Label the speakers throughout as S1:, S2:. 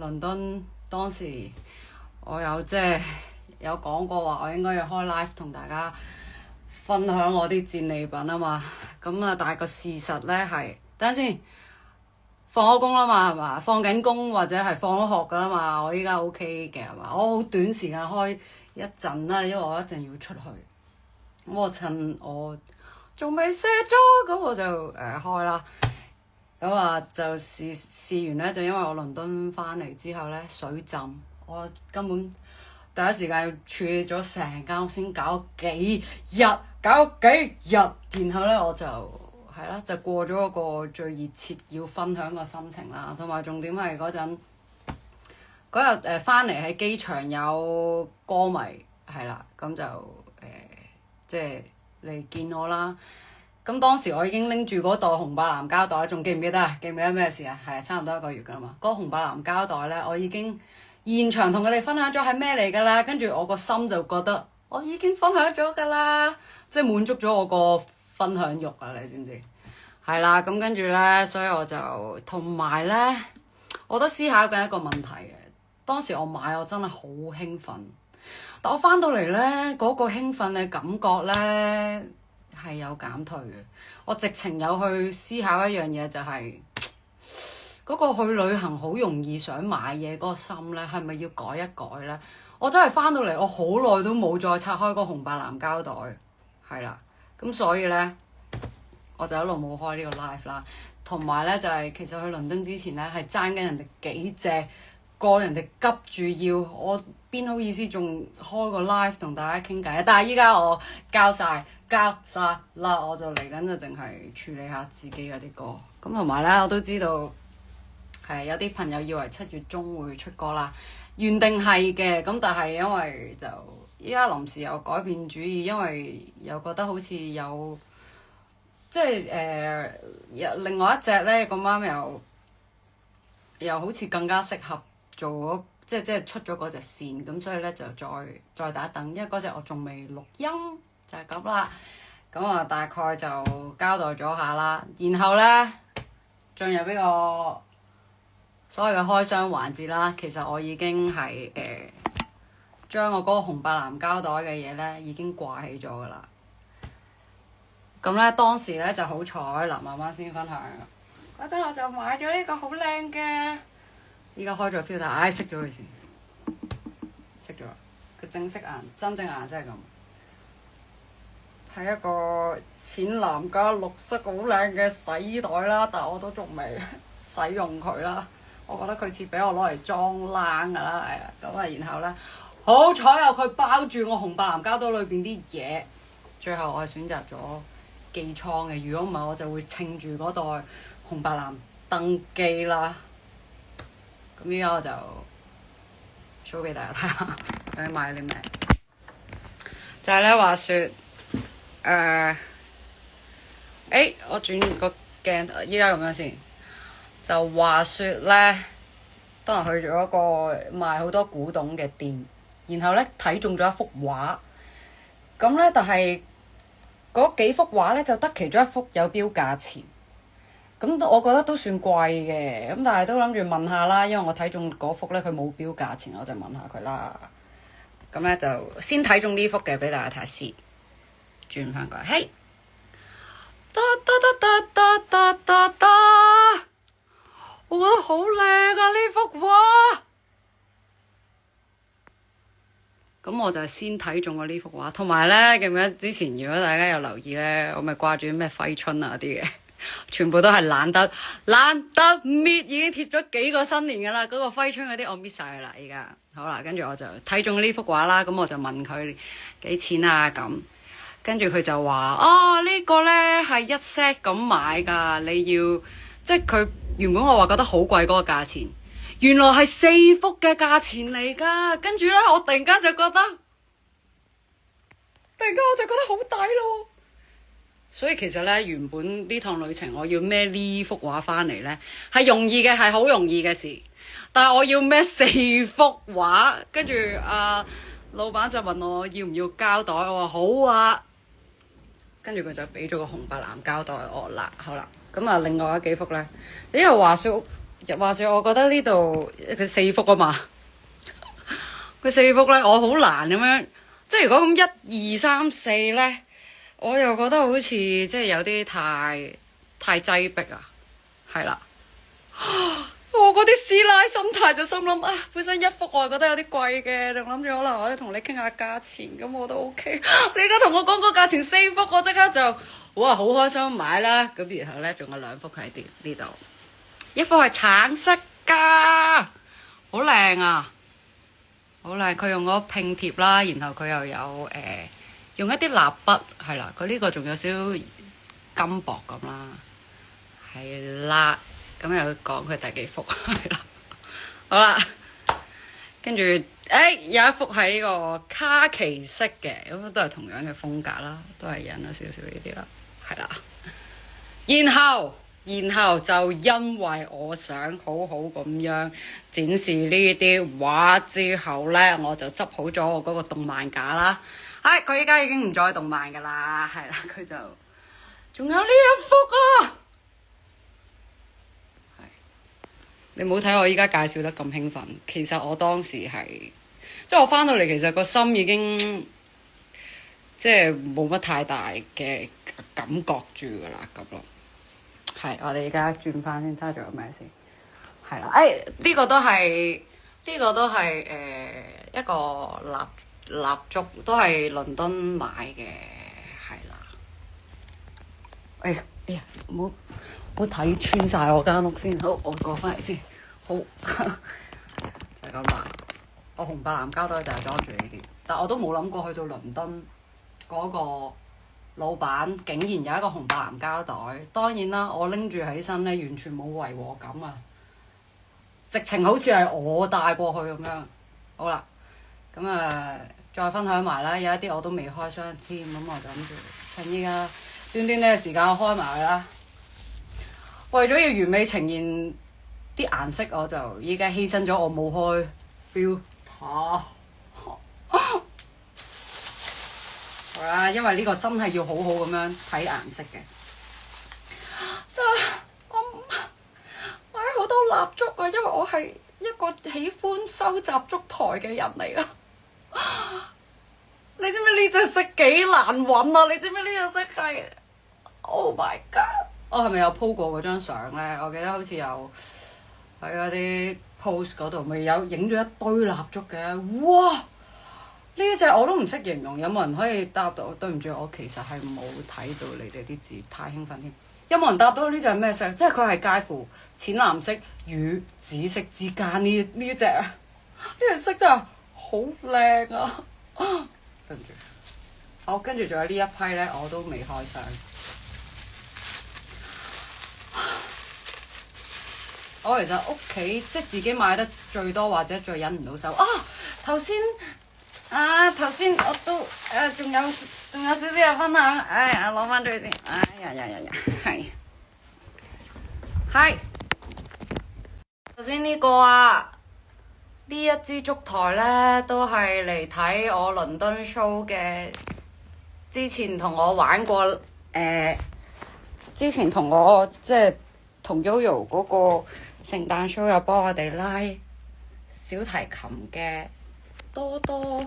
S1: 倫敦當時我有有講過話，我應該要開 live 同大家分享我啲戰利品啊嘛。咁啊，但係個事實咧係，等陣先，放咗工啦嘛係嘛？放緊工或者係放咗學噶啦嘛。我依家 OK 嘅係嘛？我好短時間開一陣啦，因為我一陣要出去。咁我趁我仲未卸妝，咁我就開啦。咁啊就試完咧，就因為我倫敦翻嚟之後咧水浸，我根本第一時間要處理咗成間屋先搞幾日，然後咧我就係啦，就過咗一個最熱切要分享嘅心情啦。同埋重點係嗰日翻嚟喺機場有歌迷係啦，咁就即係嚟見我啦。咁當時我已經拎住嗰袋紅白藍膠袋，仲記唔記得啊？記唔記得咩事啊？係啊，差唔多1個月噶啦嘛。嗰個紅白藍膠袋咧，我已經現場同佢哋分享咗係咩嚟噶啦。跟住我個心就覺得我已經分享咗噶啦，即係滿足咗我個分享欲啊！你知唔知？係啦，咁跟住咧，所以我就同埋咧，我都思考緊一個問題嘅。當時我買我真係好興奮，但我翻到嚟咧，嗰個興奮嘅感覺咧係有減退嘅。我直情有去思考一樣嘢，就係嗰個去旅行好容易想買嘢嗰個心咧，係咪要改一改咧？我真係翻到嚟，我好耐都冇再拆開個紅白藍膠袋，係啦。咁所以咧，我就一路冇開呢個 live 啦。同埋咧，就係其實去倫敦之前咧，係爭緊人哋幾隻個人哋急住要，我邊好意思仲開個 live 同大家傾偈啊！但係依家我交晒啦，我就嚟緊就淨係處理下自己嗰啲歌。咁同埋咧，我都知道係有啲朋友以為7月中會出歌啦，原定係嘅。咁但係因為就依家臨時又改變主意，因為又覺得好似有即係另外一隻咧咁啱又好似更加適合做即係出咗嗰隻線，咁所以咧就再等一等，因為嗰隻我仲未錄音，就係咁啦。咁啊大概就交代咗下啦，然後咧進入呢個所謂嘅開箱環節啦。其實我已經係將我嗰個紅白藍膠袋嘅嘢咧已經掛起咗噶啦。咁咧當時咧就好彩嗱，慢慢先分享。嗰陣我就買咗呢個好靚嘅，依家開咗 filter，熄咗佢先，熄咗啦。佢真正顏色係咁，係一個淺藍加綠色好靚嘅洗衣袋啦，但我都仲未使用佢啦。我覺得佢似俾我攞嚟裝冷㗎啦，係啊。咁啊，然後咧好彩有佢包住我紅白藍膠袋裏邊啲嘢，最後我係選擇咗寄倉嘅。如果唔係，我就會稱住嗰袋紅白藍登機啦。咁依家我就 show 俾大家睇下，究竟買啲咩？就係咧話説，我轉個鏡，依家咁樣先。就話説咧，當日去咗一個賣好多古董嘅店，然後咧睇中咗一幅畫。咁咧，但係嗰幾幅畫咧就得其中一幅有標價錢。咁我覺得都算貴嘅，咁但係都諗住問下啦，因為我睇中嗰幅咧佢冇標價錢，我就問下佢啦。咁咧就先睇中呢幅嘅俾大家睇下先，轉翻過嚟，嘿，我覺得好靚啊呢幅畫。咁我就先睇中咗呢幅畫，同埋咧記唔記得之前如果大家有留意咧，我咪掛住咩揮春啊啲嘅。全部都係懶得搣，已經貼咗幾個新年㗎啦。嗰個揮春嗰啲我搣晒㗎啦，而家好啦。跟住我就睇中呢幅畫啦，咁我就問佢幾錢啊咁。跟住佢就話：呢個呢係1 set 咁買㗎，你要即係佢原本我話覺得好貴嗰個價錢，原來係4幅嘅價錢嚟㗎。跟住呢，我突然間我就覺得好抵咯。所以其實咧，原本呢趟旅程我要孭呢幅畫翻嚟咧，係容易嘅，係好容易嘅事。但係我要孭4幅畫，跟住老闆就問我要唔要膠袋，我話好啊。跟住佢就俾咗個紅白藍膠袋我啦，好啦。咁啊，另外嗰幾幅咧，因為話説話說我覺得呢度佢4幅啊嘛，佢4幅咧，我好難咁樣，即係如果咁1、2、3、4咧，我又覺得好似即係有啲太擠迫啊，係啦。我嗰啲師奶心態就心諗啊，本身1幅我係覺得有啲貴嘅，就諗住可能我同你傾下價錢，咁我都 OK。你而家同我講個價錢4幅，我即刻就哇好開心買啦。咁然後咧仲有2幅喺呢度，一幅係橙色㗎，好靚啊，好靚。佢用嗰拼貼啦，然後佢又有用一啲蠟筆，係啦。佢呢個仲有少少金箔咁啦，係啦。咁又講佢第幾幅係啦，好啦，跟住有一幅係呢個卡其色嘅，咁都係同樣嘅風格啦，都係印咗少少呢啲啦，係啦。然後就因為我想好好咁樣展示呢啲畫之後呢，我就執好咗我嗰個動漫架啦。佢依家已經唔再動漫噶啦，係啦，佢就仲有呢一幅啊！你冇睇我依家介紹得咁興奮，其實我當時係即係我翻到嚟，其實個心已經即係冇乜太大嘅感覺住噶啦咁咯。係，我哋而家轉翻先，睇下仲有咩先。係啦，呢個都係一個蠟燭，都係倫敦買嘅，係啦。哎呀，唔好睇穿晒我間屋先。好，我過翻嚟先。好就係咁啦。我紅白藍膠袋就係裝住呢啲，但我都冇諗過去到倫敦嗰個老闆竟然有一個紅白藍膠袋。當然啦，我拎住起身咧，完全冇違和感啊！直情好似係我帶過去咁樣。好啦，咁再分享埋啦。有一啲我都未開箱添，咁我就諗住趁依家短短呢個時間我開埋佢啦。為咗要完美呈現啲顏色，我就依家犧牲咗我冇開filter。好啦，因為呢個真係要好好咁樣睇顏色嘅。真係我買好多蠟燭啊，因為我係一個喜歡收集燭台嘅人嚟噶。你知唔知呢隻色幾難揾啊？你知唔知呢隻色係 ？Oh my god！ 我係咪有 po 過嗰張相咧？我記得好似有喺嗰啲 post 嗰度，咪有影咗一堆蠟燭嘅。哇！呢隻我都唔識形容，有冇人可以答到？對唔住，我其實係冇睇到你哋啲字，太興奮添。有冇人答到呢隻係咩色？即係佢係介乎淺藍色與紫色之間呢隻啊！呢隻色真係好靚啊！對唔住，好，跟住仲有呢一批咧，我都未開箱。我其實屋企即係自己買得最多或者最忍唔到手啊！頭先我都仲有少少嘅分享，攞翻出去先。係頭先呢個啊，呢一支燭台咧都係嚟睇我倫敦 show 嘅。之前同我玩過之前同我即係同 Yoyo 嗰個聖誕 show 有幫我哋拉小提琴嘅多多，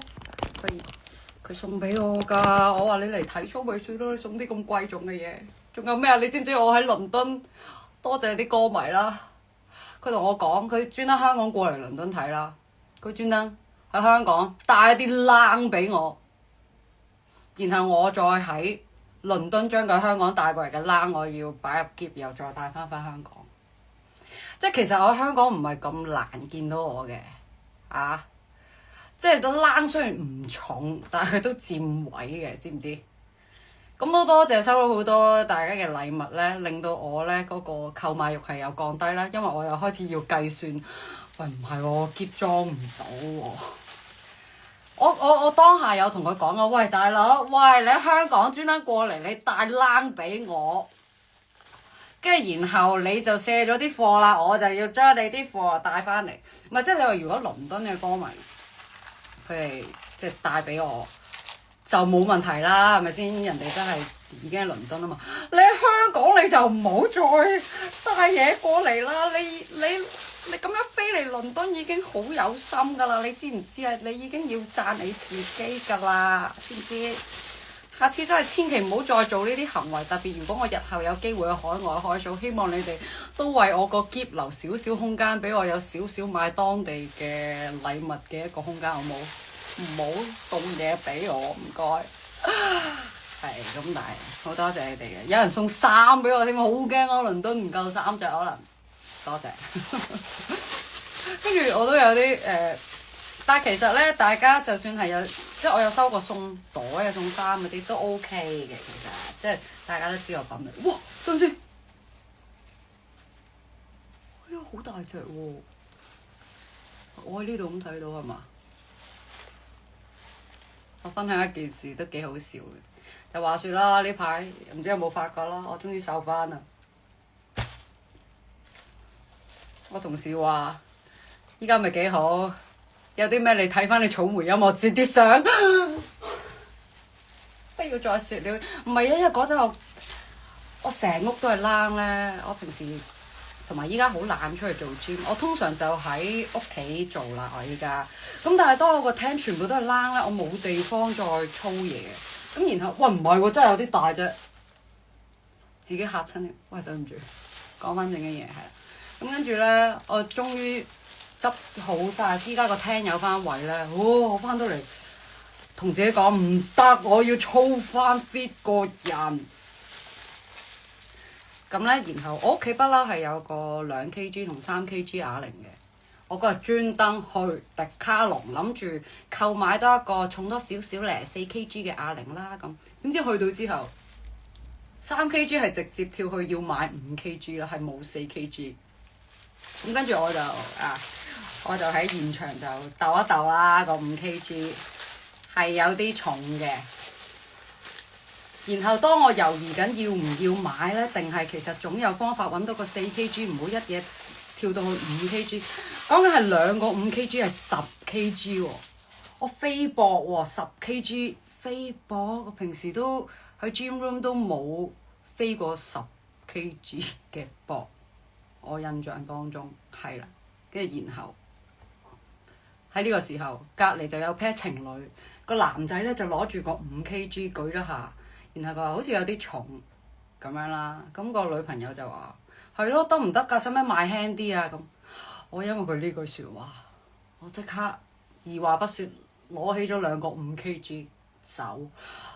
S1: 佢送俾我㗎。我話你嚟睇 show 咪算咯，你送啲咁貴重嘅嘢。仲有咩啊？你知唔知我喺倫敦多謝啲歌迷啦？佢同我講，佢專登香港過嚟倫敦睇啦。佢專登喺香港帶啲冷俾我，然後我再喺倫敦將佢香港帶過嚟嘅冷，我要擺入篋，又再帶翻香港。即係其實我喺香港唔係咁難見到我嘅，即係個冷雖然唔重，但係佢都佔位嘅，知唔知？咁都多謝收到好多大家嘅禮物咧，令到我咧嗰個購買欲係有降低啦。因為我又開始要計算，喂唔係喎，篋裝唔到喎。我當下有同佢講啊，喂大佬，喂你喺香港專登過嚟，你帶冷俾我，跟住然後你就卸咗啲貨啦，我就要將你啲貨帶翻嚟。唔係即係你話如果倫敦嘅歌迷佢哋即係帶俾我就冇問題啦，係咪先？人哋真係已經喺倫敦啊嘛。你喺香港你就唔好再帶嘢過嚟啦。你咁樣飛嚟倫敦已經好有心㗎啦，你知唔知啊？你已經要讚你自己㗎啦，知唔知？下次真係千祈唔好再做呢啲行為，特別如果我日後有機會去海外開 show，希望你哋都為我個喼留少少空間，俾我有少少買當地嘅禮物嘅一個空間，好冇？唔好送嘢俾我，唔該。係咁，但係好多謝你哋嘅，有人送衫俾我添，好驚我倫敦唔夠衫着，可能多謝。跟住我都有啲但係其實咧，大家就算係有，即係我有收過送袋啊、送衫嗰啲都 OK 嘅，其實即係大家都知我品味。哇，等陣先，哎呀，好大隻喎！我喺呢度咁睇到係嘛？我分享一件事都幾好笑嘅，就話説啦，呢排唔知有冇發覺啦，我終於瘦翻啦。我同事話：依家咪幾好。有啲咩你睇翻你草莓音樂節啲相，不要再説了。唔係啊，因為嗰陣我成屋都係冷咧。我平時同埋依家好懶出去做 gym，我通常就喺屋企做啦。我依家咁，但係當我個廳全部都係冷咧，我冇地方再操嘢。咁然後，喂唔係喎，真係有啲大啫，自己嚇親你。喂，對唔住，講翻正嘅嘢係啦。咁跟住咧，我終於執好晒，依家個廳有翻位咧，我翻到嚟同自己講唔得，我要操翻 fit 個人。咁咧，然後我屋企不嬲係有個2 kg 同3 kg 啞鈴嘅，我嗰日專登去迪卡龍，諗住購買多一個重多少少咧4 kg 嘅啞鈴啦。咁點知去到之後3 kg 係直接跳去要買5 kg 啦，係冇4 kg。咁跟住我就喺現場就鬥一鬥啦，個5 kg 係有啲重嘅。然後當我猶豫緊要唔要買呢，定係其實總有方法揾到個4 kg，唔好一嘢跳到去5 kg。講緊係兩個5 kg 係10 kg 喎，我飛搏喎10 kg 飛搏，我平時都喺 gym room 都冇飛過10 kg 嘅搏，我印象當中係啦。跟住然後喺呢個時候，隔離就有 pair 情侶，個男仔呢就攞住個5 kg 舉咗下。然後佢話好似有啲重咁樣啦，咁個女朋友就話係咯，得唔得㗎？使唔使買輕啲啊？咁我因為佢呢句説話，我即刻二話不說攞起咗2個5 kg 走。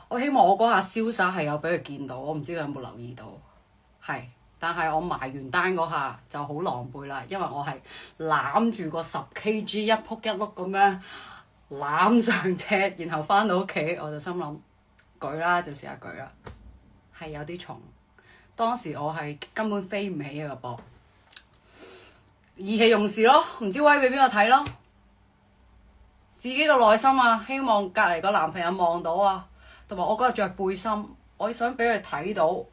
S1: 我希望我嗰下瀟灑係有俾佢見到，我唔知佢有冇留意到。係，但係我埋完單嗰下就好狼狽啦，因為我係攬住個10 kg 一仆一碌咁樣攬上車，然後翻到屋企我就心諗。舉啦，就試下舉啦，係有啲重。當時我係根本飛唔起啊個波，意氣用事咯，唔知威俾邊個睇咯。自己個內心啊，希望隔離個男朋友望到啊，同埋我嗰日着背心，我想俾佢睇到。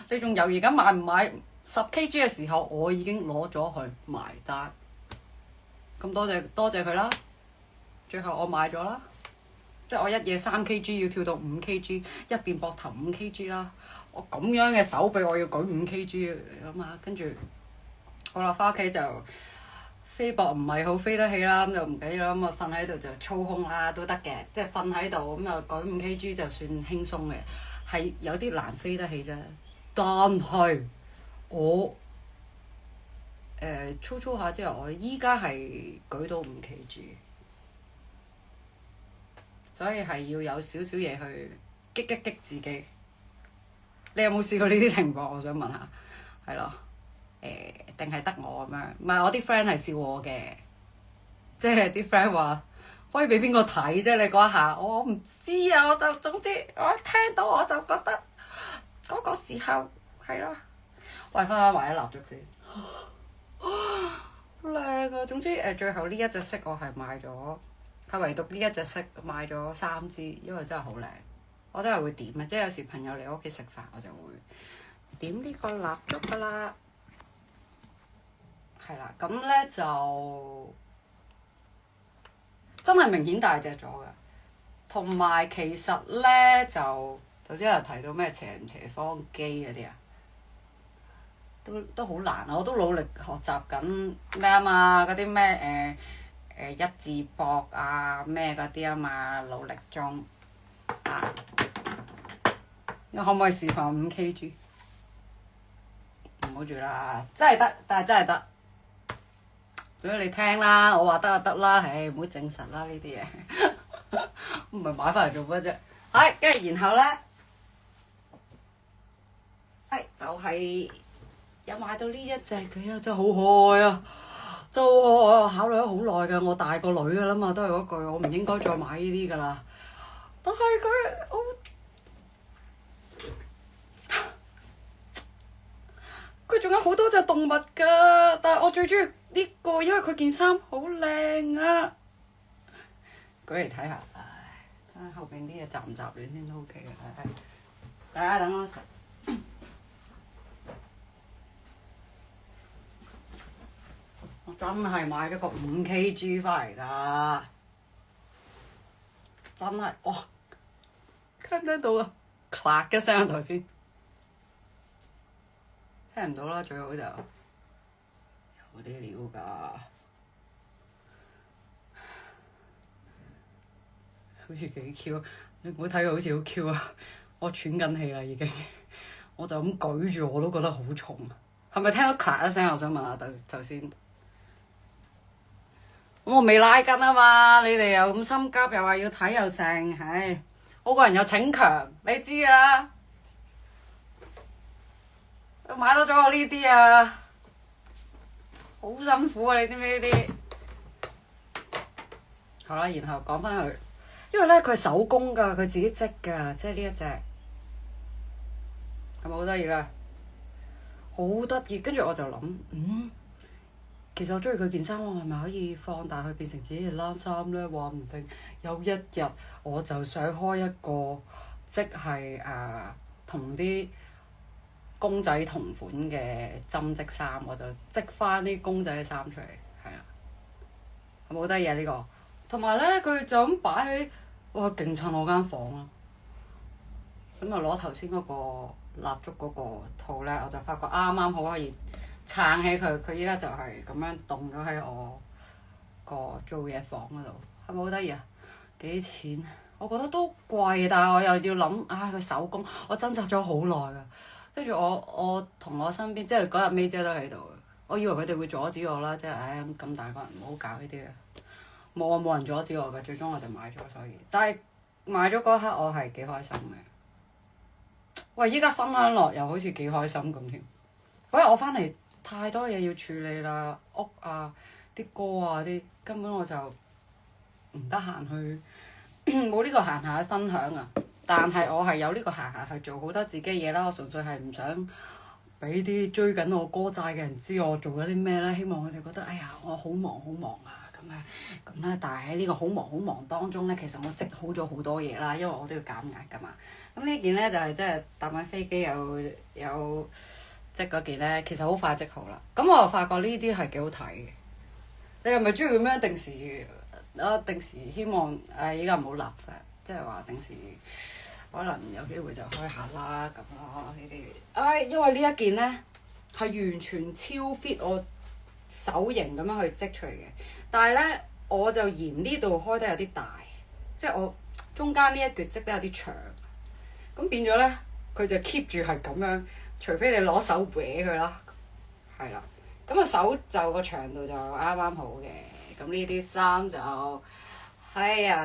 S1: 你仲猶豫緊買唔買10 kg 嘅時候，我已經攞咗去埋單。咁多謝佢啦，最後我買咗啦。即係我一夜3 kg 要跳到5 kg， 一邊膊頭5 kg 啦。我咁樣嘅手臂我要舉5 kg 咁啊，跟住好啦，翻屋企就飛膊唔係好飛得起啦，咁就唔緊要啦，咁啊瞓喺度就操胸啦都得嘅，即係瞓喺度咁就舉5 kg 就算輕鬆嘅，係有啲難飛得起啫。但係我操下之後，我依家係舉到5 kg。所以係要有少少嘢去激一激自己。你有冇試過呢啲情況？我想問下，係咯？定係得我咁樣？唔係，我啲 friend 係笑我嘅，即係啲 friend 話可以俾邊個睇啫？你嗰一下，我唔知啊。我就總之我一聽到我就覺得嗰個時候係咯。喂，翻埋一蠟燭先，好靚啊！總之最後呢一隻色我係買咗。係唯獨呢一隻色買咗3支，因為真係好靚，我真係會點嘅，即係有時朋友嚟我屋企食飯，我就會點呢個蠟燭㗎啦。係啦，咁咧就真係明顯大隻咗㗎，同埋其實咧就頭先有提到咩斜唔斜方肌嗰啲啊，都好難啊！我都努力學習緊咩啊嘛，嗰啲咩一字膊啊咩嗰啲啊嘛，努力中啊！可唔可以示範5kg？唔好住啦，真係得，但係真係得。總之你聽啦，我話得就得啦，唉，唔好證實啦呢啲嘢，唔係買翻嚟做乜啫？係，跟住然後咧，就係有買到呢一隻佢啊，真係好可愛啊！就我考慮咗好耐㗎，我大個女㗎啦嘛，都係嗰句，我唔應該再買呢啲㗎啦。但係佢仲有好多隻動物㗎，但係我最中意呢個，因為佢件衫好靚啊！舉嚟睇下，睇下後邊啲嘢雜唔雜亂先都 OK 嘅，大家等我。我真係買咗個5kg 翻嚟㗎，真係哇！聽唔聽到啊？咔嘅聲頭先。聽唔到啦，最好就有啲料㗎，好似幾 Q， 你唔好睇佢好似好 Q 啊！我喘緊氣啦已經，我就咁舉住我都覺得好重，係咪聽到咔一聲？我想問下頭先，咁我未拉筋啊嘛，你哋又咁心急，又話要睇又剩，唉，我個人又逞強，你知㗎啦。買多咗我呢啲啊，好辛苦啊！你知唔知呢啲？好啦，然後講翻佢，因為咧佢係手工㗎，佢自己織㗎，即係呢一隻係咪好得意啦？好得意，跟住我就諗，其實我中意佢件衫，我係咪可以放大佢變成自己嘅冷衫咧？話唔定有一日我就想開一個，即係同啲公仔同款嘅針織衫，我就織翻啲公仔嘅衫出嚟，係啦，係咪好得意啊呢個？同埋咧，佢就咁擺喺，哇，勁襯我間房啊！咁啊，攞頭先嗰個蠟燭嗰個套咧，我就發覺啱啱好可以撐起佢。佢依家就係咁樣凍咗喺我個做嘢房嗰度，係咪好得意啊？幾錢？我覺得都貴，但係我又要諗，佢手工，我掙扎咗好耐㗎。跟住我同我身邊，即係嗰日 May 姐都喺度嘅，我以為佢哋會阻止我啦，即係咁大個人唔好搞呢啲嘅，冇人阻止我嘅，最終我就買咗，所以，但係買咗嗰刻我係幾開心嘅。喂，依家分享落又好似幾開心咁添。嗰日我翻嚟太多嘢要處理啦，屋啊、啲歌啊啲，根本我就唔得閒去，冇呢個閒暇去分享啊。但係我係有呢個閒暇去做好多自己嘢啦，我純粹係唔想俾啲追緊我歌債嘅人知我做咗啲咩啦。希望佢哋覺得我好忙啊咁咧。但係喺呢個好忙當中咧，其實我積好咗好多嘢啦，因為我都要減壓㗎嘛。咁呢件咧就係即係搭緊飛機有織嗰件咧，其實好快織好啦。咁我又發覺呢啲係幾好睇嘅。你係咪中意咁樣定時希望依家唔好立法，即係話定時。可能有機會就開下啦咁咯呢啲，因為呢一件咧係完全超 fit 我手型咁樣去織出嚟嘅，但係咧我就嫌呢度開得有啲大，即係我中間呢一橛織得有啲長，咁變咗咧佢就 keep 住係咁樣，除非你攞手搲佢啦，係啦，咁個手就個長度就啱啱好嘅，咁呢啲衫就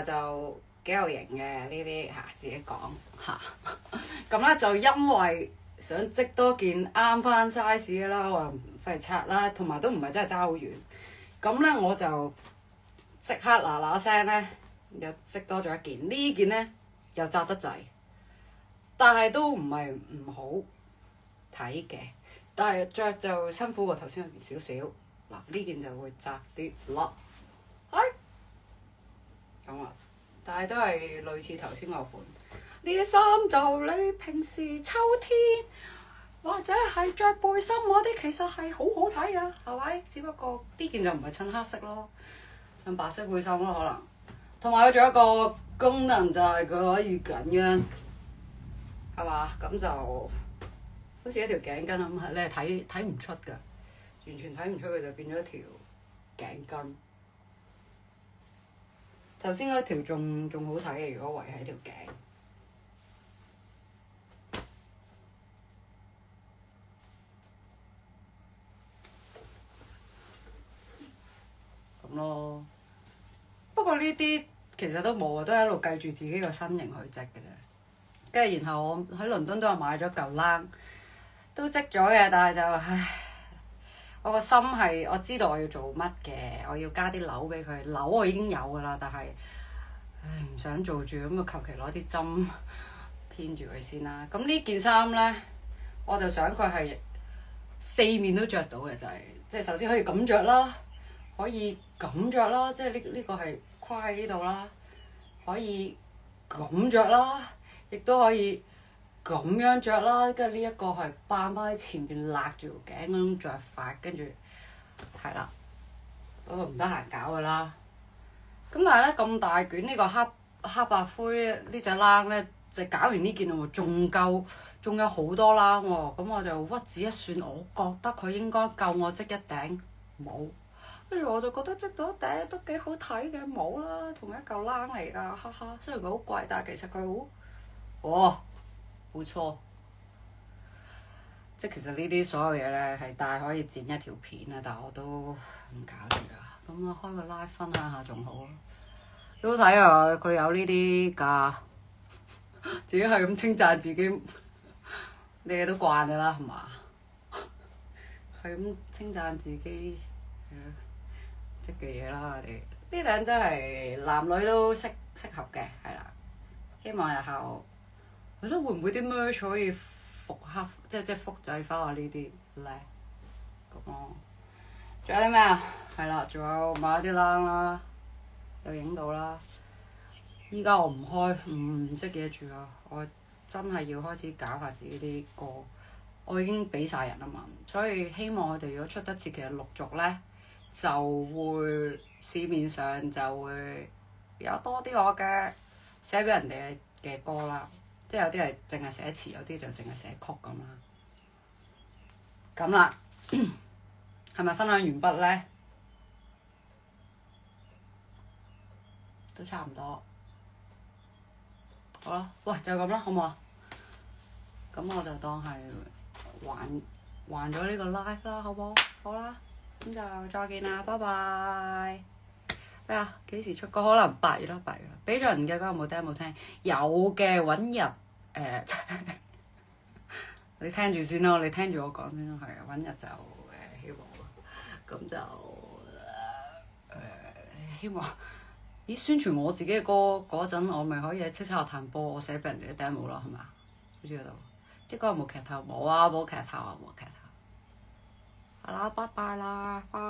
S1: 就。幾有型嘅呢啲自己講嚇，咁咧就因為想織多件啱翻 size 嘅啦，我又唔費事拆啦，同埋都唔係真係爭好遠，咁咧我就即刻嗱聲咧又織多咗一件，呢件咧又窄得滯，但係都唔係唔好睇嘅，但係着就辛苦過頭先嗰件少少，嗱呢件就會窄啲咯，咁啊。但係都係類似頭先嗰款，呢啲衫就你平時秋天或者係着背心嗰啲，其實係好好睇㗎，係咪？只不過呢件就唔係襯黑色咯，襯白色背心咯可能。同埋佢仲有一個功能就係佢可以咁樣係嘛？咁就好似一條頸巾咁，你係睇唔出㗎，完全睇唔出佢就變咗一條頸巾。頭先嗰條仲好睇嘅，如果圍喺條頸咁咯。不過呢啲其實都冇啊，都係一路計住自己個身形去織嘅啫。跟住然後我喺倫敦都有買咗嚿冷，都織咗嘅，但係就唉，我個心係我知道我要做乜嘅，我要加啲紐俾佢。紐我已經有㗎啦，但係唉唔想做住，咁啊求其攞啲針編住佢先啦。咁呢件衫呢，我就想佢係四面都着到嘅，就係即係首先可以咁着啦，可以咁着啦，即係呢個係跨喺呢度啦，可以咁着啦，亦都可以咁樣着啦，跟住呢一個係扮翻喺前邊勒住條頸嗰種著法，跟住係啦，嗰個唔得閒搞噶啦。咁但係咧咁大卷呢個黑白灰呢隻冷咧，就搞完呢件喎，仲有好多冷喎。咁我就屈指一算，我覺得佢應該夠我織一頂帽。跟住我就覺得織到一頂都幾好睇嘅帽啦，同一嚿冷嚟㗎，哈哈。雖然佢好貴，但係其實佢好錯。即係其實呢啲所有嘢咧係大可以剪一條片啊，但係我都唔搞住啊。咁啊開個 live 分享下仲好啊，幾好睇啊！佢有呢啲㗎，自己係咁稱讚自己，你哋都慣㗎啦，係嘛？係咁稱讚自己織嘅嘢啦，我哋呢兩真係男女都適合嘅，係啦。希望日後我覺得會唔會啲 merch 可以復刻，即複製翻我呢啲咧咁咯。仲有啲咩啊？係啦，仲有買啲冷啦，又影到啦。依家我唔織嘢住啦，我真係要開始搞下自己啲歌。我已經俾晒人啦嘛，所以希望我哋如果出得切，其實陸續咧就會市面上就會有多啲我嘅寫俾人哋嘅歌啦。即係有啲係淨係寫詞，有啲就淨係寫曲咁啦。咁啦，係咪分享完畢咧？都差唔多。好啦，喂，就咁啦，好唔好啊？咁我就當係還咗呢個 live 啦，好唔好？好啦，咁就再見啦，拜拜。咩啊？幾時出歌？可能8月啦，8月啦。俾咗人嘅歌有冇聽？冇聽？有嘅，揾日你聽住先咯，你聽住我講先咯，係啊，揾日就希望，咁就希望。咦？宣傳我自己嘅歌嗰陣，我咪可以喺叱咤樂壇播我寫俾人哋嘅 demo 咯，係咪啊？好似嗰度啲歌有冇劇透？冇啊，冇劇透啊，冇劇透。好啦，拜拜啦，拜。